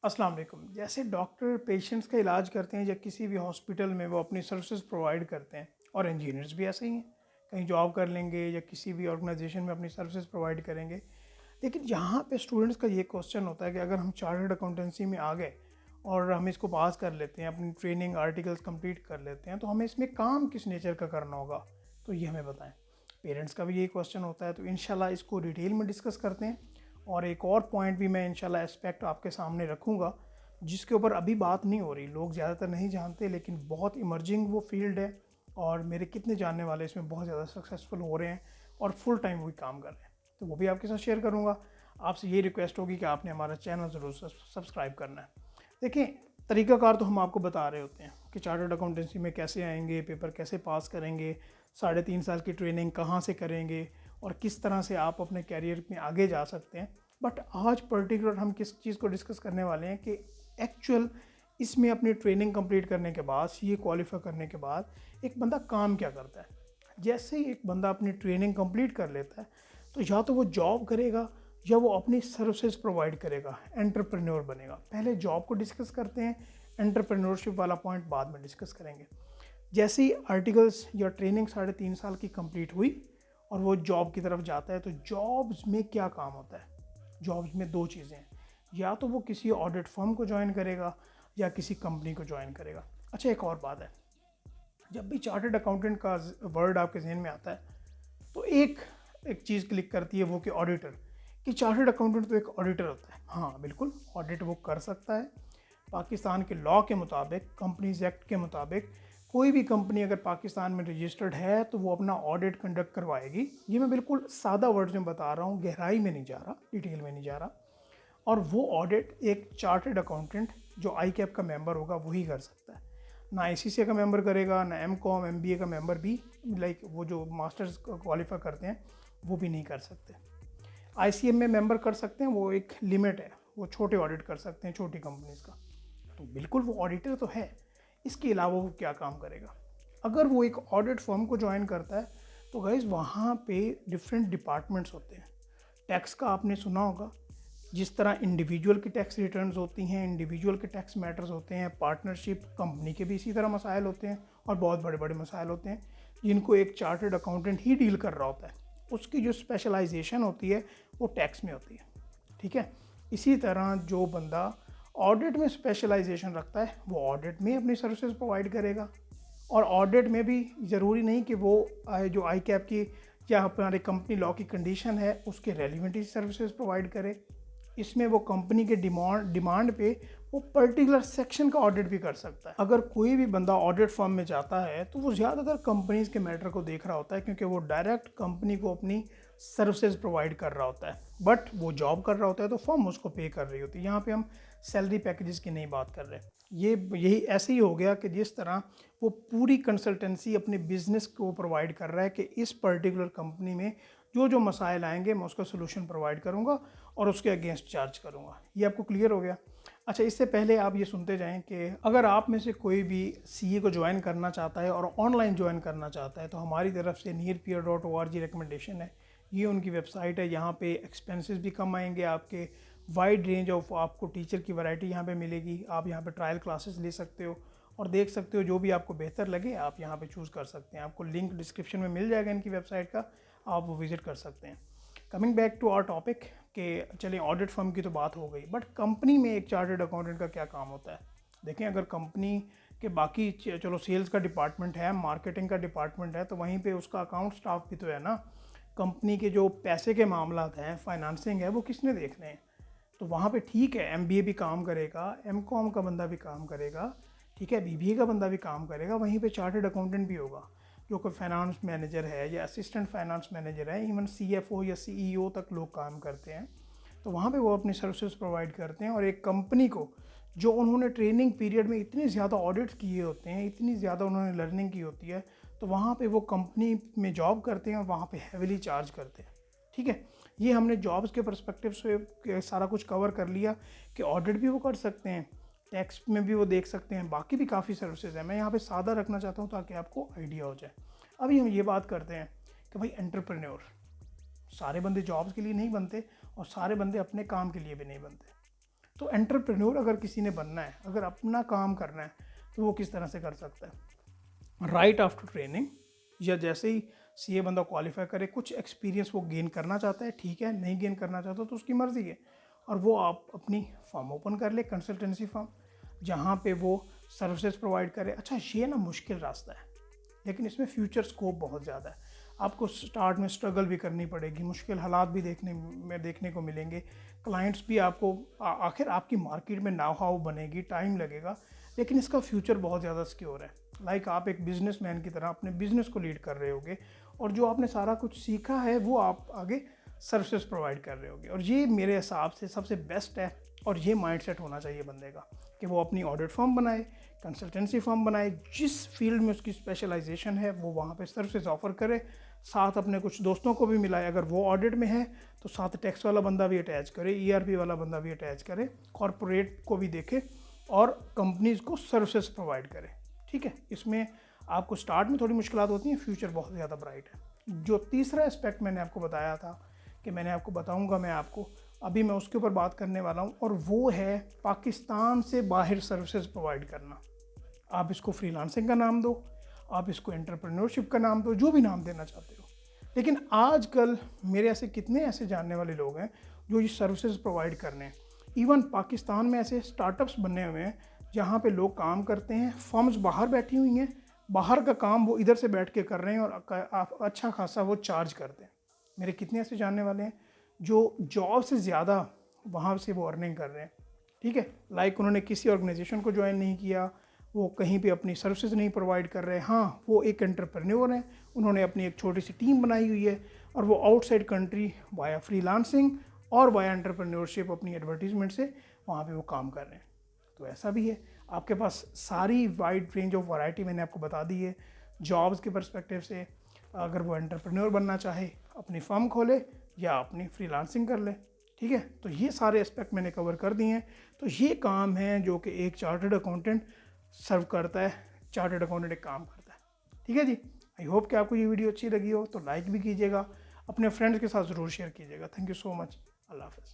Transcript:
अस्सलाम वालेकुम। जैसे डॉक्टर पेशेंट्स का इलाज करते हैं या किसी भी हॉस्पिटल में वो अपनी सर्विसेज प्रोवाइड करते हैं, और इंजीनियर्स भी ऐसे ही हैं। कहीं जॉब कर लेंगे या किसी भी ऑर्गेनाइजेशन में अपनी सर्विसेज प्रोवाइड करेंगे। लेकिन यहाँ पे स्टूडेंट्स का ये क्वेश्चन होता है कि अगर हम चार्टर्ड अकाउंटेंसी में आ गए और हम इसको पास कर लेते हैं, अपनी ट्रेनिंग आर्टिकल्स कंप्लीट कर लेते हैं, तो हमें इसमें काम किस नेचर का करना होगा, तो ये हमें बताएं। पेरेंट्स का भी यही क्वेश्चन होता है, तो इंशाल्लाह इसको डिटेल में डिस्कस करते हैं। और एक और पॉइंट भी मैं इंशाल्लाह एस्पेक्ट आपके सामने रखूँगा जिसके ऊपर अभी बात नहीं हो रही, लोग ज़्यादातर नहीं जानते, लेकिन बहुत इमर्जिंग वो फील्ड है और मेरे कितने जानने वाले इसमें बहुत ज़्यादा सक्सेसफुल हो रहे हैं और फुल टाइम वही काम कर रहे हैं, तो वो भी आपके साथ शेयर करूँगा। आपसे ये रिक्वेस्ट होगी कि आपने हमारा चैनल ज़रूर सब्सक्राइब करना है। देखिए, तरीक़ाकार तो हम आपको बता रहे होते हैं कि चार्टर्ड अकाउंटेंसी में कैसे आएंगे, पेपर कैसे पास करेंगे, 3.5 साल की ट्रेनिंग कहाँ से करेंगे और किस तरह से आप अपने कैरियर में आगे जा सकते हैं। बट आज पर्टिकुलर हम किस चीज़ को डिस्कस करने वाले हैं कि एक्चुअल इसमें अपनी ट्रेनिंग कंप्लीट करने के बाद, सीए क्वालिफाई करने के बाद एक बंदा काम क्या करता है। जैसे ही एक बंदा अपनी ट्रेनिंग कंप्लीट कर लेता है, तो या तो वो जॉब करेगा या वो अपनी सर्विसेज प्रोवाइड करेगा, एंटरप्रेन्योर बनेगा। पहले जॉब को डिस्कस करते हैं, एंटरप्रेन्योरशिप वाला पॉइंट बाद में डिस्कस करेंगे। जैसे ही आर्टिकल्स या ट्रेनिंग 3.5 साल की कंप्लीट हुई और वो जॉब की तरफ जाता है, तो जॉब्स में क्या काम होता है। जॉब्स में दो चीज़ें हैं, या तो वो किसी ऑडिट फर्म को ज्वाइन करेगा या किसी कंपनी को ज्वाइन करेगा। अच्छा, एक और बात है, जब भी चार्टर्ड अकाउंटेंट का वर्ड आपके जहन में आता है तो एक एक चीज़ क्लिक करती है, वो कि ऑडिटर, कि चार्टर्ड अकाउंटेंट तो एक ऑडिटर होता है। हाँ बिल्कुल, ऑडिट वो कर सकता है। पाकिस्तान के लॉ के मुताबिक, कंपनीज एक्ट के मुताबिक, कोई भी कंपनी अगर पाकिस्तान में रजिस्टर्ड है तो वो अपना ऑडिट कंडक्ट करवाएगी। ये मैं बिल्कुल सादा वर्ड्स में बता रहा हूँ, गहराई में नहीं जा रहा, डिटेल में नहीं जा रहा। और वो ऑडिट एक चार्टर्ड अकाउंटेंट जो आई कैप का मेंबर होगा वही कर सकता है। ना आईसीसीए का मेंबर करेगा, ना एमकॉम एमबीए का मेंबर भी, लाइक वो जो मास्टर्स क्वालिफाई करते हैं वो भी नहीं कर सकते। आईसीएम में मेंबर कर सकते हैं, वो एक लिमिट है, वो छोटे ऑडिट कर सकते हैं छोटी कंपनीज का। तो बिल्कुल वो ऑडिटर तो है, इसके अलावा वो क्या काम करेगा। अगर वो एक ऑडिट फर्म को ज्वाइन करता है तो गाइस वहाँ पे डिफरेंट डिपार्टमेंट्स होते हैं। टैक्स का आपने सुना होगा, जिस तरह इंडिविजुअल की टैक्स रिटर्न्स होती हैं, इंडिविजुअल के टैक्स मैटर्स होते हैं, पार्टनरशिप कंपनी के भी इसी तरह मसाइल होते हैं और बहुत बड़े बड़े मसाइल होते हैं जिनको एक चार्टर्ड अकाउंटेंट ही डील कर रहा होता है। उसकी जो स्पेशलाइजेशन होती है वो टैक्स में होती है, ठीक है। इसी तरह जो बंदा ऑडिट में स्पेशलाइजेशन रखता है वो ऑडिट में अपनी सर्विसेज प्रोवाइड करेगा। और ऑडिट में भी ज़रूरी नहीं कि वो जो आई कैप की या हमारे कंपनी लॉ की कंडीशन है उसके रेलिवेंट सर्विसेज प्रोवाइड करे। इसमें वो कंपनी के डिमांड पे वो पर्टिकुलर सेक्शन का ऑडिट भी कर सकता है। अगर कोई भी बंदा ऑडिट फर्म में जाता है तो वो ज़्यादातर कंपनीज के मैटर को देख रहा होता है, क्योंकि वो डायरेक्ट कंपनी को अपनी सर्विसेज प्रोवाइड कर रहा होता है। बट वो जॉब कर रहा होता है तो फर्म उसको पे कर रही होती है। यहाँ पे हम सैलरी पैकेजेस की नहीं बात कर रहे। यही ऐसे ही हो गया कि जिस तरह वो पूरी कंसल्टेंसी अपने बिजनेस को प्रोवाइड कर रहा है कि इस पर्टिकुलर कंपनी में जो जो मसाइल आएंगे मैं उसका सोल्यूशन प्रोवाइड करूंगा और उसके अगेंस्ट चार्ज करूंगा। ये आपको क्लियर हो गया। अच्छा, इससे पहले आप ये सुनते जाएं कि अगर आप में से कोई भी सीए को ज्वाइन करना चाहता है और ऑनलाइन ज्वाइन करना चाहता है तो हमारी तरफ से nearpeer.org रिकमेंडेशन है। ये उनकी वेबसाइट है, यहाँ पे एक्सपेंसेस भी कम आएंगे आपके, वाइड रेंज ऑफ आपको टीचर की वैरायटी यहाँ पे मिलेगी। आप यहाँ पे ट्रायल क्लासेस ले सकते हो और देख सकते हो, जो भी आपको बेहतर लगे आप यहाँ पे चूज़ कर सकते हैं। आपको लिंक डिस्क्रिप्शन में मिल जाएगा इनकी वेबसाइट का, आप वो विज़िट कर सकते हैं। Coming back to our topic कि चलिए ऑडिट फर्म की तो बात हो गई, बट कंपनी में एक चार्टर्ड अकाउंटेंट का क्या काम होता है। देखें, अगर कंपनी के बाकी चलो सेल्स का डिपार्टमेंट है, मार्केटिंग का डिपार्टमेंट है, तो वहीं पे उसका अकाउंट स्टाफ भी तो है ना। कंपनी के जो पैसे के मामला हैं, फाइनेंसिंग है, वो किसने देखने हैं। तो वहाँ पे ठीक है, एमबीए भी काम करेगा, एमकॉम का बंदा भी काम करेगा, ठीक है, बीबीए का बंदा भी काम करेगा, वहीं पे चार्टर्ड अकाउंटेंट भी होगा जो कोई फाइनेंस मैनेजर है या असिस्टेंट फाइनेंस मैनेजर है, इवन सीएफओ या सीईओ तक लोग काम करते हैं। तो वहाँ पे वो अपनी सर्विसेज प्रोवाइड करते हैं और एक कंपनी को जो उन्होंने ट्रेनिंग पीरियड में इतने ज़्यादा ऑडिट्स किए होते हैं, इतनी ज़्यादा उन्होंने लर्निंग की होती है, तो वहाँ पे वो कंपनी में जॉब करते हैं और वहाँ पे हैविली चार्ज करते हैं, ठीक है। ये हमने जॉब्स के पर्सपेक्टिव से सारा कुछ कवर कर लिया कि ऑडिट भी वो कर सकते हैं, टैक्स में भी वो देख सकते हैं, बाकी भी काफ़ी सर्विसेज हैं। मैं यहाँ पे सादा रखना चाहता हूँ ताकि आपको आइडिया हो जाए। अभी हम ये बात करते हैं कि भाई एंटरप्रेन्योर, सारे बंदे जॉब्स के लिए नहीं बनते और सारे बंदे अपने काम के लिए भी नहीं बनते। तो एंटरप्रेन्योर अगर किसी ने बनना है, अगर अपना काम करना है, तो वो किस तरह से कर सकता है? राइट आफ्टर ट्रेनिंग, या जैसे ही सीए बंदा क्वालिफाई करे, कुछ एक्सपीरियंस वो गेन करना चाहता है, ठीक है, नहीं गेन करना चाहता तो उसकी मर्ज़ी है, और वो आप अपनी फर्म ओपन कर ले, कंसल्टेंसी फर्म, जहाँ पे वो सर्विसेज प्रोवाइड करे। अच्छा, ये ना मुश्किल रास्ता है, लेकिन इसमें फ्यूचर स्कोप बहुत ज़्यादा है। आपको स्टार्ट में स्ट्रगल भी करनी पड़ेगी, मुश्किल हालात भी देखने को मिलेंगे, क्लाइंट्स भी आपको आखिर आपकी मार्केट में नाव हाउ बनेगी, टाइम लगेगा, लेकिन इसका फ्यूचर बहुत ज़्यादा सिक्योर है। लाइक आप एक बिजनेसमैन की तरह अपने बिजनेस को लीड कर रहे होगे, और जो आपने सारा कुछ सीखा है वो आप आगे सर्विसेज प्रोवाइड कर रहे होगे। और ये मेरे हिसाब से सबसे बेस्ट है, और ये माइंडसेट होना चाहिए बंदे का कि वो अपनी ऑडिट फर्म बनाए, कंसल्टेंसी फर्म बनाए, जिस फील्ड में उसकी स्पेशलाइजेशन है वो वहाँ पे सर्विसेज ऑफर करे, साथ अपने कुछ दोस्तों को भी मिलाए। अगर वो ऑडिट में है तो साथ टैक्स वाला बंदा भी अटैच करे, ईआरपी वाला बंदा भी अटैच करे, कॉरपोरेट को भी देखे, और कंपनीज को सर्विसेज प्रोवाइड करे। ठीक है, इसमें आपको स्टार्ट में थोड़ी मुश्किलात होती हैं, फ्यूचर बहुत ज़्यादा ब्राइट है। जो तीसरा एस्पेक्ट मैंने आपको बताया था कि मैंने आपको बताऊंगा, मैं आपको अभी मैं उसके ऊपर बात करने वाला हूं, और वो है पाकिस्तान से बाहर सर्विसेज प्रोवाइड करना। आप इसको फ्रीलांसिंग का नाम दो, आप इसको एंटरप्रेन्योरशिप का नाम दो, जो भी नाम देना चाहते हो, लेकिन आजकल मेरे ऐसे कितने ऐसे जानने वाले लोग हैं जो ये सर्विसेज प्रोवाइड कर रहे हैं। इवन पाकिस्तान में ऐसे स्टार्टअप्स बने हुए हैं जहाँ पे लोग काम करते हैं, फर्म्स बाहर बैठी हुई हैं, बाहर का काम वो इधर से बैठ के कर रहे हैं, और अच्छा खासा वो चार्ज करते हैं। मेरे कितने ऐसे जानने वाले हैं जो जॉब से ज़्यादा वहाँ से वो अर्निंग कर रहे हैं। ठीक है, लाइक उन्होंने किसी ऑर्गेनाइजेशन को ज्वाइन नहीं किया, वो कहीं पे अपनी सर्विसेज नहीं प्रोवाइड कर रहे। हाँ, वो एक एंटरप्रेन्योर हैं, उन्होंने अपनी एक छोटी सी टीम बनाई हुई है, और वो आउटसाइड कंट्री वाया फ्रीलांसिंग और वाया एंटरप्रेन्योरशिप अपनी एडवर्टीजमेंट से वहाँ पे वो काम कर रहे हैं। तो ऐसा भी है, आपके पास सारी वाइड रेंज ऑफ वैरायटी मैंने आपको बता दी है जॉब्स के पर्सपेक्टिव से। अगर वो एंटरप्रेन्योर बनना चाहे, अपनी फर्म खोले या अपनी फ्रीलांसिंग कर ले। ठीक है, तो ये सारे एस्पेक्ट मैंने कवर कर दिए हैं। तो ये काम है जो कि एक चार्टर्ड अकाउंटेंट सर्व करता है, चार्टर्ड अकाउंटेंट एक काम करता है। ठीक है जी, आई होप कि आपको ये वीडियो अच्छी लगी हो, तो लाइक भी कीजिएगा, अपने फ्रेंड्स के साथ ज़रूर शेयर कीजिएगा। थैंक यू सो मच, अल्लाह हाफ़िज़।